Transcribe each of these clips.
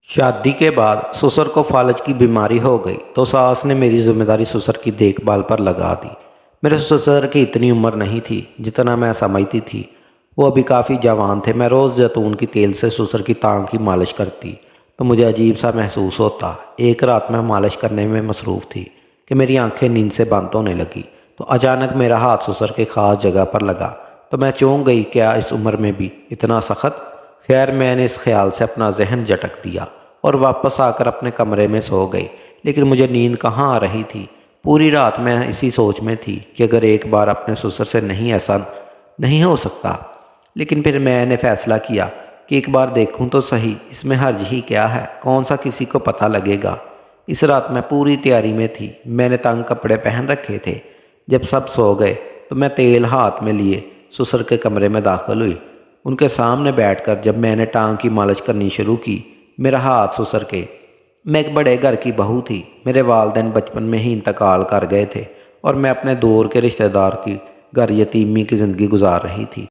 शादी के बाद ससुर को फालज की बीमारी हो गई तो सास ने मेरी जिम्मेदारी ससुर की देखभाल पर लगा दी। मेरे ससुर की इतनी उम्र नहीं थी जितना मैं समझती थी। वो अभी काफ़ी जवान थे। मैं रोज़ जैतून की तेल से ससुर की टांग की मालिश करती तो मुझे अजीब सा महसूस होता। एक रात मैं मालिश करने में मसरूफ़ थी कि मेरी आंखें नींद से बंद होने लगी तो अचानक मेरा हाथ ससुर के ख़ास जगह पर लगा तो मैं चौंक गई, क्या इस उम्र में भी इतना सख्त। खैर मैंने इस ख्याल से अपना जहन झटक दिया और वापस आकर अपने कमरे में सो गई। लेकिन मुझे नींद कहाँ आ रही थी। पूरी रात मैं इसी सोच में थी कि अगर एक बार अपने ससुर से नहीं ऐसा नहीं हो सकता। लेकिन फिर मैंने फैसला किया कि एक बार देखूं तो सही, इसमें हर्ज ही क्या है, कौन सा किसी को पता लगेगा। इस रात मैं पूरी तैयारी में थी। मैंने तंग कपड़े पहन रखे थे। जब सब सो गए तो मैं तेल हाथ में लिए ससुर के कमरे में दाखिल हुई। उनके सामने बैठकर जब मैंने टांग की मालिश करनी शुरू की, मेरा हाथ ससुर के। मैं एक बड़े घर की बहू थी। मेरे वालिदैन बचपन में ही इंतकाल कर गए थे और मैं अपने दूर के रिश्तेदार की घर यतीमी की ज़िंदगी गुजार रही थी।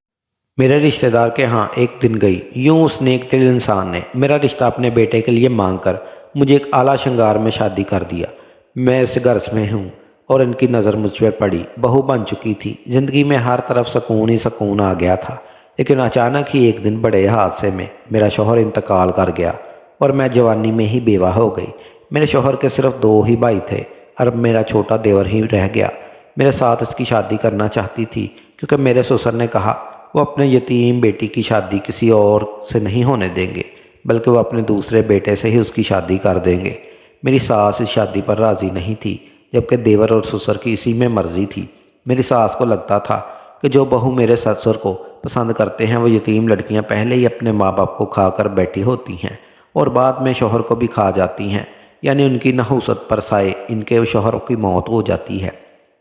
मेरे रिश्तेदार के यहाँ एक दिन गई। यूँ उस नेक दिल इंसान ने मेरा रिश्ता अपने बेटे के लिए मांग कर मुझे एक आला श्रृंगार में शादी कर दिया। मैं इस घर में हूँ और इनकी नज़र मुझ पर पड़ी। बहू बन चुकी थी। ज़िंदगी में हर तरफ सुकून ही सुकून आ गया था। लेकिन अचानक ही एक दिन बड़े हादसे में मेरा शौहर इंतकाल कर गया और मैं जवानी में ही बेवा हो गई। मेरे शौहर के सिर्फ 2 ही भाई थे और मेरा छोटा देवर ही रह गया। मेरे साथ इसकी शादी करना चाहती थी क्योंकि मेरे ससुर ने कहा वो अपने यतीम बेटी की शादी किसी और से नहीं होने देंगे, बल्कि वो अपने दूसरे बेटे से ही उसकी शादी कर देंगे। मेरी सास इस शादी पर राज़ी नहीं थी, जबकि देवर और ससुर की इसी में मर्ज़ी थी। मेरी सास को लगता था कि जो बहू मेरे ससुर को पसंद करते हैं वो यतीम लड़कियां पहले ही अपने माँ बाप को खा कर बैठी होती हैं और बाद में शौहर को भी खा जाती हैं, यानी उनकी नहुसत पर साए इनके शौहर की मौत हो जाती है।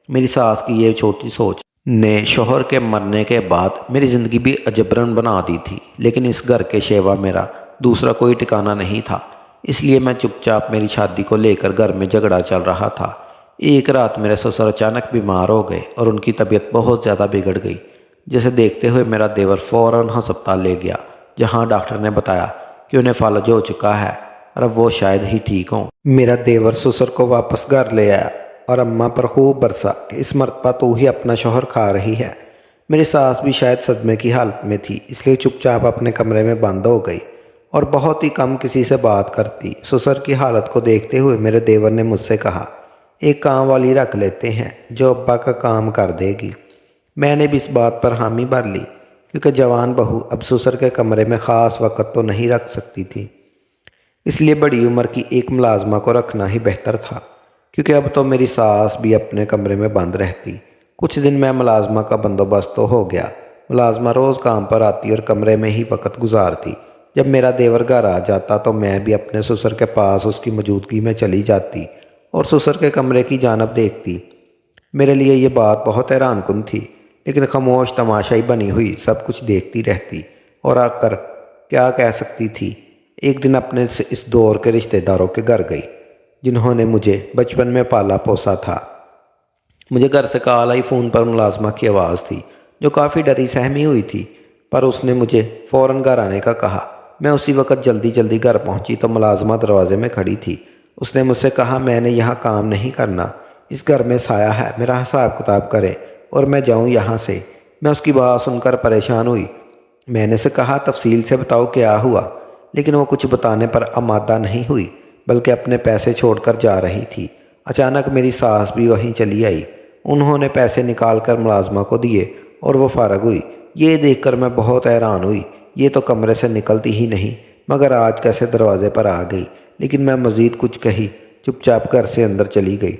मेरी सास की ये छोटी सोच ने शौहर के मरने के बाद मेरी ज़िंदगी भी अजबरन बना दी थी। लेकिन इस घर के शेवा मेरा दूसरा कोई ठिकाना नहीं था, इसलिए मैं चुपचाप मेरी शादी को लेकर घर में झगड़ा चल रहा था। एक रात मेरे ससुर अचानक बीमार हो गए और उनकी तबीयत बहुत ज़्यादा बिगड़ गई। जिसे देखते हुए मेरा देवर फ़ौरन अस्पताल ले गया, जहाँ डॉक्टर ने बताया कि उन्हें फालज हो चुका है और अब वो शायद ही ठीक हों। मेरा देवर ससुर को वापस घर ले आया और अम्मा पर खूब बरसा कि इस मरतबा तू ही अपना शौहर खा रही है। मेरी सास भी शायद सदमे की हालत में थी, इसलिए चुपचाप अपने कमरे में बंद हो गई और बहुत ही कम किसी से बात करती। ससुर की हालत को देखते हुए मेरे देवर ने मुझसे कहा, एक काम वाली रख लेते हैं जो अब्बा का काम कर देगी। मैंने भी इस बात पर हामी भर ली क्योंकि जवान बहू अब ससुर के कमरे में ख़ास वक़्त तो नहीं रख सकती थी, इसलिए बड़ी उम्र की एक मुलाजमा को रखना ही बेहतर था, क्योंकि अब तो मेरी सास भी अपने कमरे में बंद रहती। कुछ दिन में मुलाजमा का बंदोबस्त तो हो गया। मुलाजमा रोज़ काम पर आती और कमरे में ही वक़्त गुजारती। जब मेरा देवर घर आ जाता तो मैं भी अपने ससुर के पास उसकी मौजूदगी में चली जाती और ससुर के कमरे की जानब देखती। मेरे लिए ये बात बहुत हैरानकुन थी, लेकिन खामोश तमाशाई बनी हुई सब कुछ देखती रहती और आकर क्या कह सकती थी। एक दिन अपने इस दौर के रिश्तेदारों के घर गई जिन्होंने मुझे बचपन में पाला पोसा था। मुझे घर से कॉल आई। फ़ोन पर मुलाजमा की आवाज़ थी जो काफ़ी डरी सहमी हुई थी, पर उसने मुझे फ़ौरन घर आने का कहा। मैं उसी वक्त जल्दी जल्दी घर पहुंची तो मुलाजमा दरवाजे में खड़ी थी। उसने मुझसे कहा, मैंने यहाँ काम नहीं करना, इस घर में साया है, मेरा हिसाब किताब करे और मैं जाऊँ यहाँ से। मैं उसकी बात सुनकर परेशान हुई। मैंने से कहा, तफसील से बताओ क्या हुआ, लेकिन वो कुछ बताने पर आमादा नहीं हुई, बल्कि अपने पैसे छोड़कर जा रही थी। अचानक मेरी सास भी वहीं चली आई। उन्होंने पैसे निकाल कर मुलाजमा को दिए और वो फारग हुई। ये देखकर मैं बहुत हैरान हुई। ये तो कमरे से निकलती ही नहीं, मगर आज कैसे दरवाजे पर आ गई। लेकिन मैं मज़ीद कुछ कही, चुपचाप घर से अंदर चली गई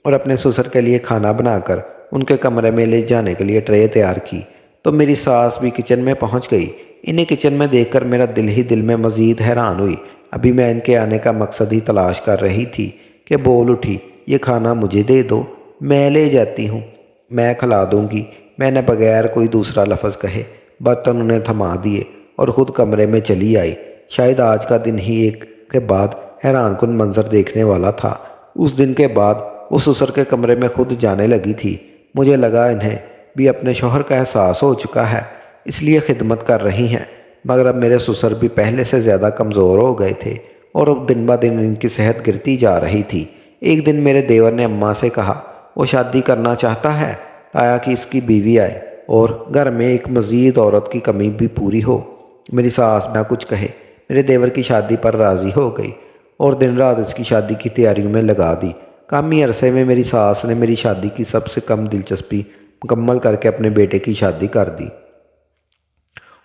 और अपने ससुर के लिए खाना बनाकर उनके कमरे में ले जाने के लिए ट्रे तैयार की तो मेरी सास भी किचन में पहुंच गई। इन्हें किचन में देखकर मेरा दिल ही दिल में मज़ीद हैरान हुई। अभी मैं इनके आने का मकसद ही तलाश कर रही थी कि बोल उठी, ये खाना मुझे दे दो, मैं ले जाती हूँ, मैं खिला दूँगी। मैंने बगैर कोई दूसरा लफ्ज़ कहे बर्तन उन्हें थमा दिए और ख़ुद कमरे में चली आई। शायद आज का दिन ही एक के बाद हैरानकुन मंजर देखने वाला था। उस दिन के बाद वो ससुर के कमरे में खुद जाने लगी थी। मुझे लगा इन्हें भी अपने शौहर का एहसास हो चुका है, इसलिए खिदमत कर रही हैं। मगर अब मेरे ससुर भी पहले से ज़्यादा कमज़ोर हो गए थे اور اب दिन ब दिन इनकी सेहत गिरती जा रही थी। एक दिन मेरे देवर ने अम्मा से कहा वो शादी करना चाहता है ताकि इसकी बीवी आए और घर में एक मज़ीद औरत की कमी भी पूरी हो। मेरी सास ना कुछ कहे मेरे देवर की शादी पर राज़ी हो गई और दिन रात इसकी शादी की तैयारियों में लगा दी। कम ही अरसे में मेरी सास ने मेरी शादी की सबसे कम दिलचस्पी मुकम्मल करके अपने बेटे की शादी कर दी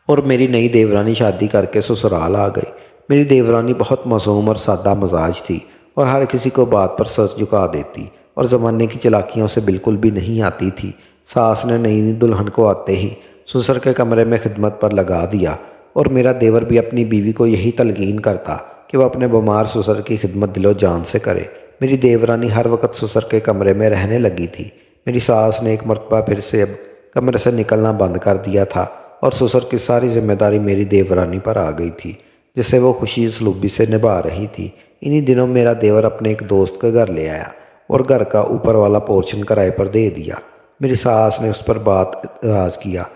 और मेरी नई देवरानी शादी करके ससुराल आ गई। मेरी देवरानी बहुत मासूम और सादा मजाज थी और हर किसी को बात पर सर झुका देती और ज़माने की चालाकियों से बिल्कुल भी नहीं आती थी। सास ने नई दुल्हन को आते ही ससुर के कमरे में खिदमत पर लगा दिया और मेरा देवर भी अपनी बीवी को यही तलकीन करता कि वह अपने बीमार ससुर की खिदमत दिलो जान से करे। मेरी देवरानी हर वक्त ससुर के कमरे में रहने लगी थी। मेरी सास ने एक मरतबा फिर से अब कमरे से निकलना बंद कर दिया था और ससुर की सारी जिम्मेदारी मेरी देवरानी पर आ गई थी, जिसे वो खुशी सलूबी से निभा रही थी। इन्हीं दिनों मेरा देवर अपने एक दोस्त के घर ले आया और घर का ऊपर वाला पोर्शन किराए पर दे दिया। मेरी सास ने उस पर बात इतराज़ किया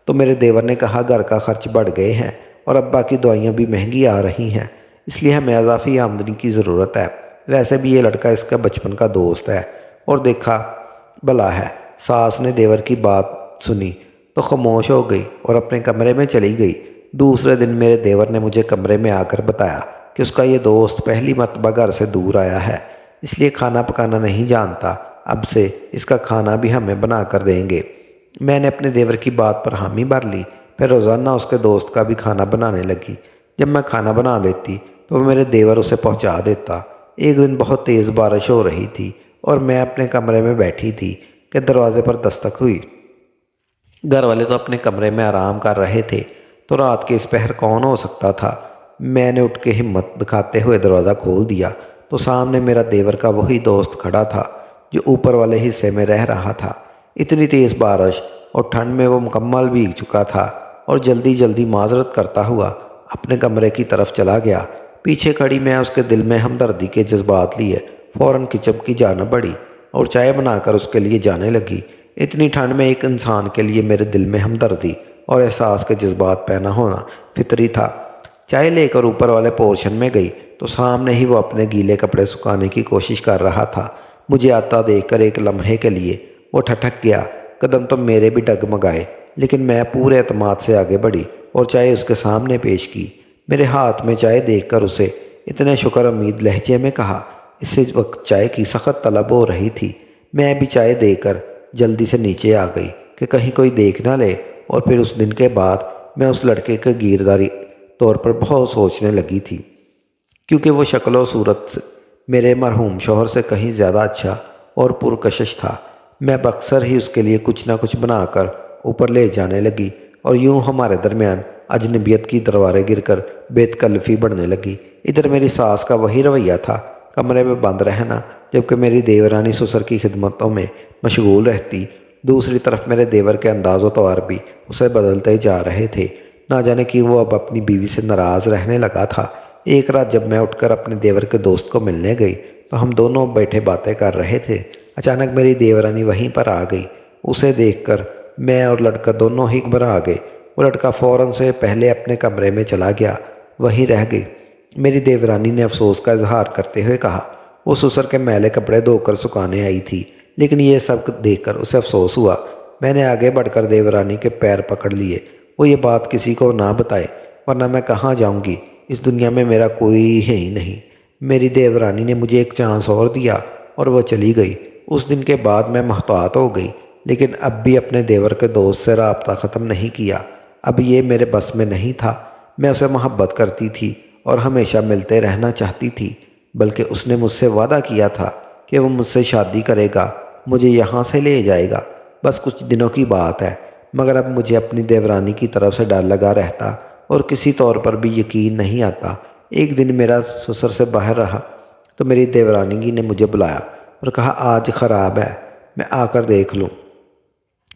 तो मेरे देवर ने कहा घर का खर्च बढ़ गए हैं और अब्बा की दवाइयाँ भी महंगी आ रही हैं, इसलिए हमें इजाफी आमदनी की ज़रूरत है। वैसे भी ये लड़का इसका बचपन का दोस्त है और देखा भला है। सास ने देवर की बात सुनी तो खामोश हो गई और अपने कमरे में चली गई। दूसरे दिन मेरे देवर ने मुझे कमरे में आकर बताया कि उसका ये दोस्त पहली मरतबा घर से दूर आया है, इसलिए खाना पकाना नहीं जानता। अब से इसका खाना भी हमें बना कर देंगे। मैंने अपने देवर की बात पर हामी भर ली। फिर रोज़ाना उसके दोस्त का भी खाना बनाने लगी। जब मैं खाना बना लेती तो मेरे देवर उसे पहुंचा देता। एक दिन बहुत तेज़ बारिश हो रही थी और मैं अपने कमरे में बैठी थी कि दरवाज़े पर दस्तक हुई। घर वाले तो अपने कमरे में आराम कर रहे थे, तो रात के इस पहर कौन हो सकता था। मैंने उठ के हिम्मत दिखाते हुए दरवाज़ा खोल दिया तो सामने मेरा देवर का वही दोस्त खड़ा था जो ऊपर वाले हिस्से में रह रहा था। इतनी तेज़ बारिश और ठंड में वो मुकम्मल भीग चुका था और जल्दी जल्दी माजरत करता हुआ अपने कमरे की तरफ चला गया। पीछे खड़ी मैं उसके दिल में हमदर्दी के जज्बात लिए फ़ौरन किचन की जाना पड़ी और चाय बनाकर उसके लिए जाने लगी। इतनी ठंड में एक इंसान के लिए मेरे दिल में हमदर्दी और एहसास के जज्बात पैदा होना फितरी था। चाय लेकर ऊपर वाले पोर्शन में गई तो सामने ही वो अपने गीले कपड़े सुखाने की कोशिश कर रहा था। मुझे आता देखकर एक लम्हे के लिए वो ठठक गया। कदम तो मेरे भी डगमगाए, लेकिन मैं पूरे एतमाद से आगे बढ़ी और चाय उसके सामने पेश की। मेरे हाथ में चाय देखकर उसे इतने शुक्र उम्मीद लहजे में कहा। इस वक्त चाय की सख्त तलब हो रही थी। मैं भी चाय देकर जल्दी से नीचे आ गई कि कहीं कोई देख ना ले। और फिर उस दिन के बाद मैं उस लड़के के गिरदारी तौर पर बहुत सोचने लगी थी, क्योंकि वो शक्ल व सूरत से मेरे मरहूम शौहर से कहीं ज़्यादा अच्छा और पुरकशिश था। मैं अक्सर ही उसके लिए कुछ ना कुछ बनाकर ऊपर ले जाने लगी और यूं हमारे दरमियान अजनबियत की दरवारें गिरकर बेतकल्फ़ी बढ़ने लगी। इधर मेरी सास का वही रवैया था, कमरे में बंद रहना, जबकि मेरी देवरानी ससुर की खिदमतों में मशगूल रहती। दूसरी तरफ मेरे देवर के अंदाज़ व तौर भी उसे बदलते जा रहे थे। ना जाने कि वो अब अपनी बीवी से नाराज़ रहने लगा था। एक रात जब मैं उठकर अपने देवर के दोस्त को मिलने गई तो हम दोनों बैठे बातें कर रहे थे। अचानक मेरी देवरानी वहीं पर आ गई। उसे देखकर मैं और लड़का दोनों ही घबरा गए। वो लड़का फ़ौरन से पहले अपने कमरे में चला गया, वहीं रह गई। मेरी देवरानी ने अफसोस का इजहार करते हुए कहा वो ससुर के मैले कपड़े धोकर सुखाने आई थी, लेकिन ये सब देखकर उसे अफसोस हुआ। मैंने आगे बढ़कर देवरानी के पैर पकड़ लिए। वो ये बात किसी को ना बताए, वरना मैं कहाँ जाऊँगी। इस दुनिया में मेरा कोई है ही नहीं। मेरी देवरानी ने मुझे एक चांस और दिया और वह चली गई। उस दिन के बाद मैं मुहतात हो गई, लेकिन अब भी अपने देवर के दोस्त से राब्ता ख़त्म नहीं किया। अब ये मेरे बस में नहीं था। मैं उसे मोहब्बत करती थी और हमेशा मिलते रहना चाहती थी, बल्कि उसने मुझसे वादा किया था कि वो मुझसे शादी करेगा, मुझे यहाँ से ले जाएगा। बस कुछ दिनों की बात है, मगर अब मुझे अपनी देवरानी की तरफ से डर लगा रहता और किसी तौर पर भी यकीन नहीं आता। एक दिन मेरा ससुर से बाहर रहा तो मेरी देवरानी ने मुझे बुलाया और कहा आज ख़राब है, मैं आकर देख लूँ।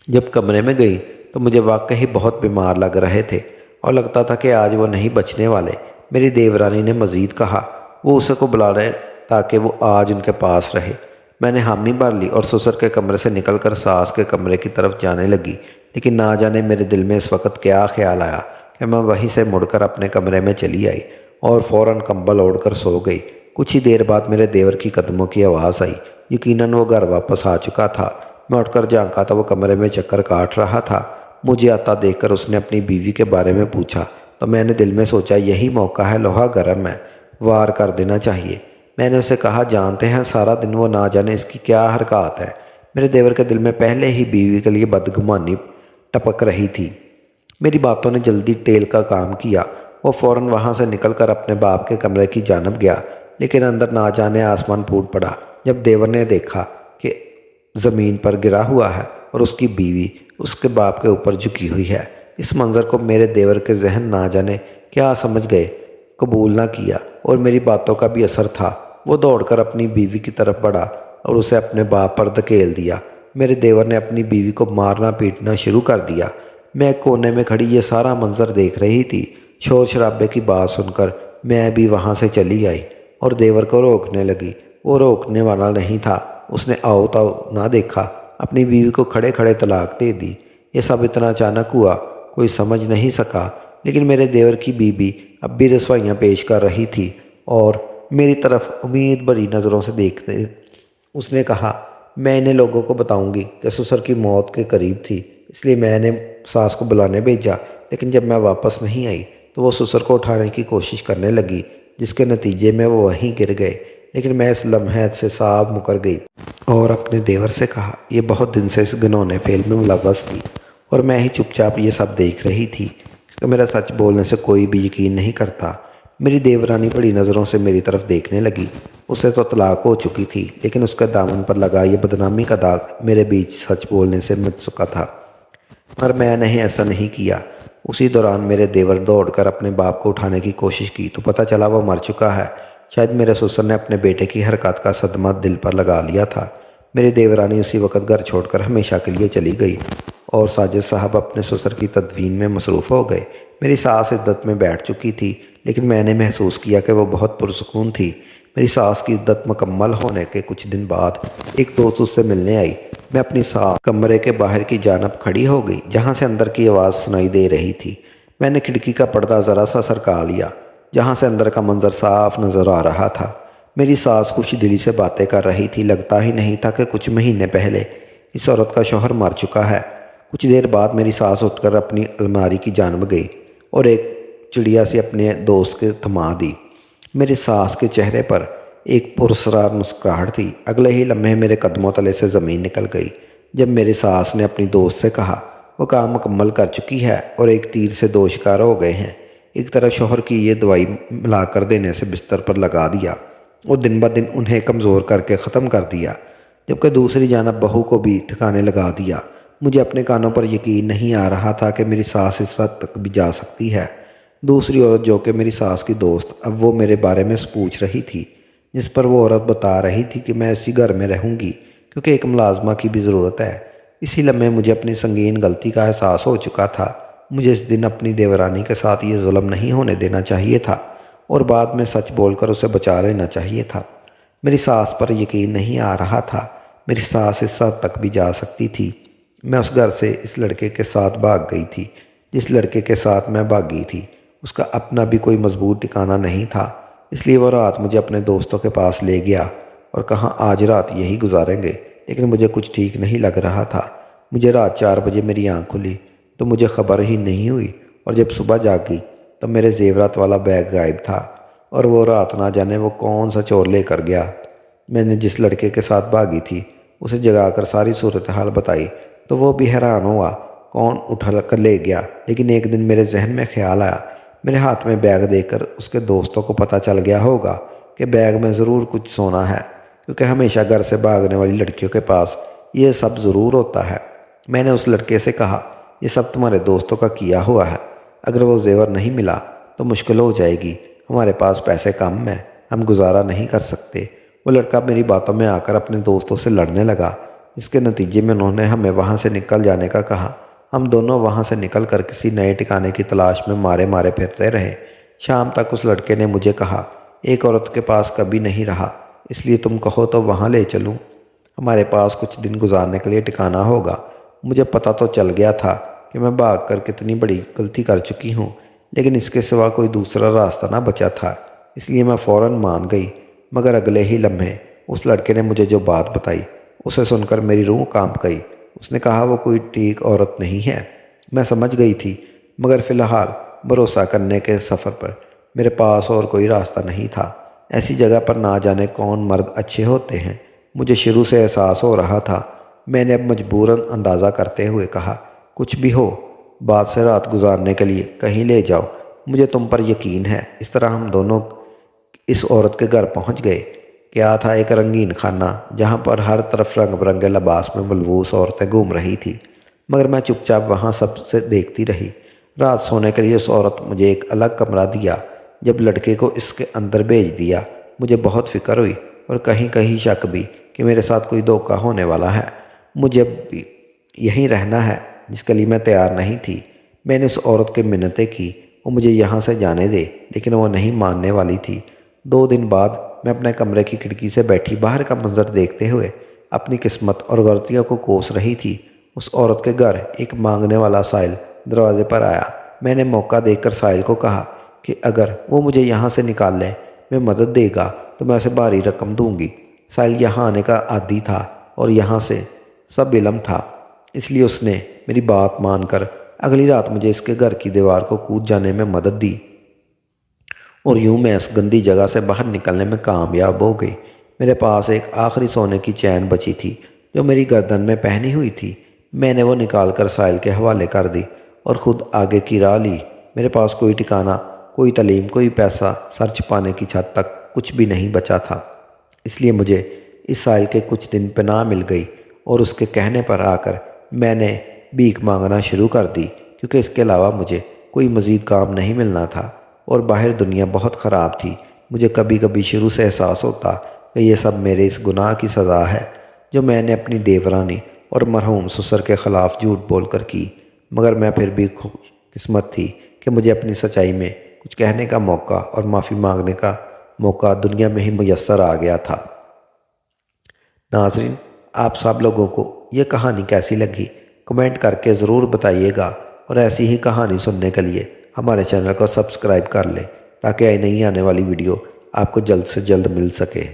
जब कमरे में गई तो मुझे वाकई बहुत बीमार लग रहे थे और लगता था कि आज वो नहीं बचने वाले। मेरी देवरानी ने मज़ीद कहा वो उसे को बुला रहे ताकि वो आज उनके पास रहे। मैंने हामी भर ली और ससुर के कमरे से निकलकर सास के कमरे की तरफ जाने लगी, लेकिन ना जाने मेरे दिल में इस वक्त क्या ख्याल आया कि मैं वहीं से मुड़कर अपने कमरे में चली आई اور فوراً کمبل اوڑھ کر سو گئی۔ کچھ ہی دیر بعد میرے دیور کی قدموں کی آواز آئی۔ یقیناً وہ گھر واپس آ چکا تھا۔ میں اٹھ کر جھانکا تو وہ کمرے میں چکر کاٹ رہا تھا۔ مجھے آتا دیکھ کر اس نے اپنی بیوی کے بارے میں پوچھا تو میں نے دل میں سوچا یہی موقع ہے، لوہا گرم ہے، وار کر دینا چاہیے۔ میں نے اسے کہا جانتے ہیں سارا دن وہ نہ جانے اس کی کیا حرکات ہے۔ میرے دیور کے دل میں پہلے ہی بیوی کے لیے بدگمانی ٹپک رہی تھی۔ میری باتوں نے جلدی تیل کا کام کیا۔ وہ فوراً وہاں سے نکل کر اپنے باپ کے کمرے کی جانب گیا، لیکن اندر نہ جانے آسمان پھوٹ پڑا جب دیور نے دیکھا کہ زمین پر گرا ہوا ہے اور اس کی بیوی اس کے باپ کے اوپر جھکی ہوئی ہے۔ اس منظر کو میرے دیور کے ذہن نہ جانے کیا سمجھ گئے، قبول نہ کیا، اور میری باتوں کا بھی اثر تھا۔ وہ دوڑ کر اپنی بیوی کی طرف بڑھا اور اسے اپنے باپ پر دھکیل دیا۔ میرے دیور نے اپنی بیوی کو مارنا پیٹنا شروع کر دیا۔ میں ایک کونے میں کھڑی یہ سارا منظر دیکھ رہی تھی۔ شور شرابے کی بات سن کر میں بھی وہاں سے چلی آئی اور دیور کو روکنے لگی۔ وہ روکنے والا نہیں تھا۔ اس نے آؤ تاؤ نہ دیکھا، اپنی بیوی کو کھڑے کھڑے طلاق دے دی۔ یہ سب اتنا اچانک ہوا، کوئی سمجھ نہیں سکا، لیکن میرے دیور کی بیوی اب بھی رسوائیاں پیش کر رہی تھی اور میری طرف امید بھری نظروں سے دیکھتے اس نے کہا میں انہیں لوگوں کو بتاؤں گی کہ سسر کی موت کے قریب تھی، اس لیے میں نے ساس کو بلانے بھیجا، لیکن جب میں واپس نہیں آئی تو وہ سسر کو اٹھانے کی کوشش کرنے لگی، جس کے نتیجے میں وہ وہیں گر گئے۔ لیکن میں اس لمحے سے صاف مکر گئی اور اپنے دیور سے کہا یہ بہت دن سے اس گنونے فعل میں ملوث تھی اور میں ہی چپ چاپ یہ سب دیکھ رہی تھی کہ میرا سچ بولنے سے کوئی بھی یقین نہیں کرتا۔ میری دیورانی بڑی نظروں سے میری طرف دیکھنے لگی۔ اسے تو طلاق ہو چکی تھی، لیکن اس کے دامن پر لگا یہ بدنامی کا داغ میرے بیچ سچ بولنے سے مٹ چکا تھا، پر میں نے ایسا نہیں کیا۔ اسی دوران میرے دیور دوڑ کر اپنے باپ کو اٹھانے کی کوشش کی تو پتہ چلا وہ مر چکا ہے۔ شاید میرے سسر نے اپنے بیٹے کی حرکات کا صدمہ دل پر لگا لیا تھا۔ میری دیورانی اسی وقت گھر چھوڑ کر ہمیشہ کے لیے چلی گئی اور ساجد صاحب اپنے سسر کی تدفین میں مصروف ہو گئے۔ میری ساس عدت میں بیٹھ چکی تھی، لیکن میں نے محسوس کیا کہ وہ بہت پرسکون تھی۔ میری ساس کی عدت مکمل ہونے کے کچھ دن بعد ایک دوست اس سے ملنے آئی۔ میں اپنی ساس کمرے کے باہر کی جانب کھڑی ہو گئی، جہاں سے اندر کی آواز سنائی دے رہی تھی۔ میں نے کھڑکی کا پردہ ذرا سا سرکا لیا، جہاں سے اندر کا منظر صاف نظر آ رہا تھا۔ میری ساس خوش دلی سے باتیں کر رہی تھی۔ لگتا ہی نہیں تھا کہ کچھ مہینے پہلے اس عورت کا شوہر مر چکا ہے۔ کچھ دیر بعد میری ساس اٹھ کر اپنی الماری کی جانب گئی اور ایک چڑیا سی اپنے دوست کے تھما دی۔ میری ساس کے چہرے پر ایک پراسرار مسکراہٹ تھی۔ اگلے ہی لمحے میرے قدموں تلے سے زمین نکل گئی جب میری ساس نے اپنی دوست سے کہا وہ کام مکمل کر چکی ہے اور ایک تیر سے دو شکار ہو گئے ہیں۔ ایک طرف شوہر کی یہ دوائی ملا کر دینے سے بستر پر لگا دیا اور دن بہ دن انہیں کمزور کر کے ختم کر دیا، جبکہ دوسری جانب بہو کو بھی ٹھکانے لگا دیا۔ مجھے اپنے کانوں پر یقین نہیں آ رہا تھا کہ میری ساس اس حد تک بھی جا سکتی ہے۔ دوسری عورت جو کہ میری ساس کی دوست، اب وہ میرے بارے میں پوچھ رہی تھی، جس پر وہ عورت بتا رہی تھی کہ میں اسی گھر میں رہوں گی کیونکہ ایک ملازمہ کی بھی ضرورت ہے۔ اسی لمحے مجھے اپنی سنگین غلطی کا احساس ہو چکا تھا۔ مجھے اس دن اپنی دیورانی کے ساتھ یہ ظلم نہیں ہونے دینا چاہیے تھا اور بعد میں سچ بول کر اسے بچا لینا چاہیے تھا۔ میری ساس پر یقین نہیں آ رہا تھا، میری ساس اس حد تک بھی جا سکتی تھی۔ میں اس گھر سے اس لڑکے کے ساتھ بھاگ گئی تھی جس لڑکے کے ساتھ میں بھاگی تھی۔ اس کا اپنا بھی کوئی مضبوط ٹھکانہ نہیں تھا، اس لیے وہ رات مجھے اپنے دوستوں کے پاس لے گیا اور کہا آج رات یہی گزاریں گے، لیکن مجھے کچھ ٹھیک نہیں لگ رہا تھا۔ مجھے رات 4 بجے میری آنکھ کھلی تو مجھے خبر ہی نہیں ہوئی، اور جب صبح جاگی تب میرے زیورات والا بیگ غائب تھا اور وہ رات نہ جانے وہ کون سا چور لے کر گیا۔ میں نے جس لڑکے کے ساتھ بھاگی تھی اسے جگا کر ساری صورتحال بتائی تو وہ بھی حیران ہوا کون اٹھا کر لے گیا۔ لیکن ایک دن میرے ذہن میں خیال آیا میرے ہاتھ میں بیگ دیکھ کر اس کے دوستوں کو پتہ چل گیا ہوگا کہ بیگ میں ضرور کچھ سونا ہے، کیونکہ ہمیشہ گھر سے بھاگنے والی لڑکیوں کے پاس یہ سب ضرور ہوتا ہے۔ میں نے اس لڑکے سے کہا یہ سب تمہارے دوستوں کا کیا ہوا ہے، اگر وہ زیور نہیں ملا تو مشکل ہو جائے گی، ہمارے پاس پیسے کم ہیں، ہم گزارا نہیں کر سکتے۔ وہ لڑکا میری باتوں میں آ کر اپنے دوستوں سے لڑنے لگا، جس کے نتیجے میں انہوں نے ہمیں وہاں سے نکل جانے کا کہا۔ ہم دونوں وہاں سے نکل کر کسی نئے ٹھکانے کی تلاش میں مارے مارے پھرتے رہے۔ شام تک اس لڑکے نے مجھے کہا ایک عورت کے پاس کبھی نہیں رہا، اس لیے تم کہو تو وہاں لے چلوں، ہمارے پاس کچھ دن گزارنے کے لیے ٹھکانہ ہوگا۔ مجھے پتہ تو چل گیا تھا کہ میں بھاگ کر کتنی بڑی غلطی کر چکی ہوں، لیکن اس کے سوا کوئی دوسرا راستہ نہ بچا تھا، اس لیے میں فوراً مان گئی۔ مگر اگلے ہی لمحے اس لڑکے نے مجھے جو بات بتائی اسے سن کر میری روح کانپ گئی۔ اس نے کہا وہ کوئی ٹھیک عورت نہیں ہے۔ میں سمجھ گئی تھی، مگر فی الحال بھروسہ کرنے کے سفر پر میرے پاس اور کوئی راستہ نہیں تھا۔ ایسی جگہ پر نہ جانے کون مرد اچھے ہوتے ہیں، مجھے شروع سے احساس ہو رہا تھا۔ میں نے اب مجبوراً اندازہ کرتے ہوئے کہا، کچھ بھی ہو، بعد سے رات گزارنے کے لیے کہیں لے جاؤ، مجھے تم پر یقین ہے۔ اس طرح ہم دونوں اس عورت کے گھر پہنچ گئے۔ کیا تھا ایک رنگین خانہ جہاں پر ہر طرف رنگ برنگے لباس میں ملبوس عورتیں گھوم رہی تھیں، مگر میں چپ چاپ وہاں سب سے دیکھتی رہی۔ رات سونے کے لیے اس عورت مجھے ایک الگ کمرہ دیا۔ جب لڑکے کو اس کے اندر بھیج دیا مجھے بہت فکر ہوئی اور کہیں کہیں شک بھی کہ میرے ساتھ کوئی دھوکہ ہونے والا ہے۔ مجھے بھی یہیں رہنا ہے، جس کے لیے میں تیار نہیں تھی۔ میں نے اس عورت کے منتیں کی وہ مجھے یہاں سے جانے دے، لیکن وہ نہیں ماننے والی تھی۔ 2 دن بعد میں اپنے کمرے کی کھڑکی سے بیٹھی باہر کا منظر دیکھتے ہوئے اپنی قسمت اور غلطیوں کو کوس رہی تھی۔ اس عورت کے گھر ایک مانگنے والا سائل دروازے پر آیا۔ میں نے موقع دیکھ کر سائل کو کہا کہ اگر وہ مجھے یہاں سے نکال لے، میں مدد دے گا تو میں اسے بھاری رقم دوں گی۔ سائل یہاں آنے کا عادی تھا اور یہاں سے سب علم تھا، اس لیے اس نے میری بات مان کر اگلی رات مجھے اس کے گھر کی دیوار کو کود جانے میں مدد دی، اور یوں میں اس گندی جگہ سے باہر نکلنے میں کامیاب ہو گئی۔ میرے پاس ایک آخری سونے کی چین بچی تھی جو میری گردن میں پہنی ہوئی تھی۔ میں نے وہ نکال کر سائل کے حوالے کر دی اور خود آگے کی راہ لی۔ میرے پاس کوئی ٹھکانہ، کوئی تعلیم، کوئی پیسہ، سر چھپانے کی چھت تک کچھ بھی نہیں بچا تھا۔ اس لیے مجھے اس سائل کے کچھ دن پناہ مل گئی اور اس کے کہنے پر آ کر میں نے بھیک مانگنا شروع کر دی، کیونکہ اس کے علاوہ مجھے کوئی مزید کام نہیں ملنا تھا اور باہر دنیا بہت خراب تھی۔ مجھے کبھی کبھی شروع سے احساس ہوتا کہ یہ سب میرے اس گناہ کی سزا ہے جو میں نے اپنی دیورانی اور مرحوم سسر کے خلاف جھوٹ بول کر کی، مگر میں پھر بھی خوش قسمت تھی کہ مجھے اپنی سچائی میں کچھ کہنے کا موقع اور معافی مانگنے کا موقع دنیا میں ہی میسر آ گیا تھا۔ ناظرین، آپ سب لوگوں کو یہ کہانی کیسی لگی کمنٹ کر کے ضرور بتائیے گا، اور ایسی ہی کہانی سننے کے لیے ہمارے چینل کو سبسکرائب کر لیں تاکہ نئی آنے والی ویڈیو آپ کو جلد سے جلد مل سکے۔